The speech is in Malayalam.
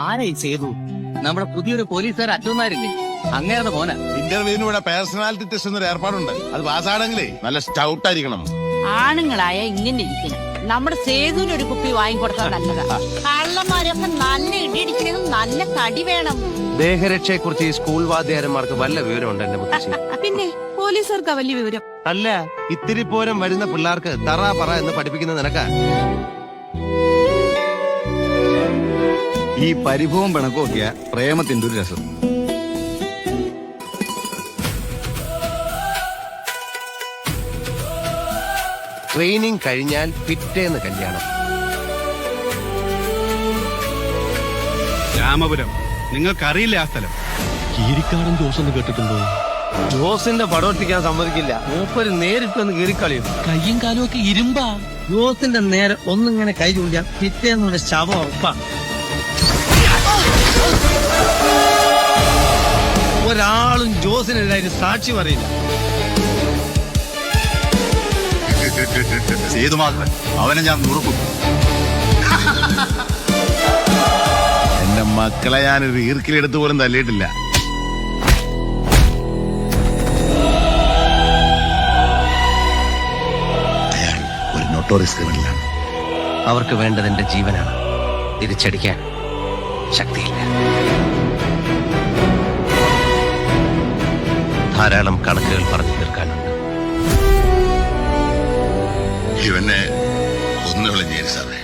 ആരായി ചെയ്തു? നമ്മുടെ പുതിയൊരു പോലീസുകാർ അച്ഛന്മാരില്ലേ, അങ്ങേരുടെ മോന. ഇന്റർവ്യൂവിന് ഇവിടെ പേഴ്സണാലിറ്റി ടെസ്റ്റ് എന്നൊരു ഏർപ്പാടുണ്ട്. അത് പാസ്സാണെങ്കിലേ നല്ല സ്റ്റൗട്ട് ആയിരിക്കണം. ആണുങ്ങളായ ഇങ്ങനെ ഇരിക്കണം. നമ്മുടെ സേതുവിന് ഒരു കുപ്പി വാങ്ങിക്കൊടുത്താൽ നല്ലതാ. കള്ളന്മാരൊക്കെ നല്ല ഇടിയിടിക്കണമെങ്കിൽ നല്ല തടി വേണം. ദേഹരക്ഷയെ കുറിച്ച് ഈ സ്കൂൾ വാദ്യാരന്മാർക്ക് വല്ല വിവരമുണ്ട് എന്റെ മുത്തശ്ശി? പിന്നെ പോലീസുകാർക്ക് വലിയ വിവരം അല്ല, ഇത്തിരി പോരം വരുന്ന പിള്ളേർക്ക് തറ പറ എന്ന് പഠിപ്പിക്കുന്ന നിനക്കാ. ഈ പരിഭവം പിണക്കമൊക്കെയാ പ്രേമത്തിന്റെ ഒരു രസം. ട്രെയിനിങ് കഴിഞ്ഞാൽ പിറ്റേന്ന് കല്യാണം. രാമപുരം, നിങ്ങൾക്കറിയില്ല ആ സ്ഥലം. കീരിക്കാടൻ ജോസ് എന്ന് കേട്ടിട്ടുണ്ടോ? ജോസിന്റെ പടമൊട്ടിക്കാൻ സമ്മതിക്കില്ല. മൂപ്പര് നേരിട്ട് വന്ന് കീറിക്കളിയും. കയ്യും കാലും ഒക്കെ ഇരുമ്പാ. ജോസിന്റെ നേരെ ഒന്നിങ്ങനെ കൈ ചൂണ്ടിയാൽ പിറ്റേന്നുള്ള ശവം ഉറപ്പാ. ഒരാളും ജോസിനെതിരായി സാക്ഷി പറയില്ല. സേതുമാധവൻ, അവനെ ഞാൻ നുറുക്കും. എന്റെ മക്കളെ ഞാനൊരു ഈർക്കിലെടുത്ത് പോലും തല്ലിയിട്ടില്ല. അയാൾ ഒരു നോട്ടോറിയസ് ക്രിമിനലാണ്. അവർക്ക് വേണ്ടത് എന്റെ ജീവനാണ്. തിരിച്ചടിക്കാൻ ശക്തിയില്ല. ധാരാളം കണക്കുകൾ പറഞ്ഞു തീർക്കാനുണ്ട്. ഇവനെ കൊന്നുകളഞ്ഞേരി സാറേ.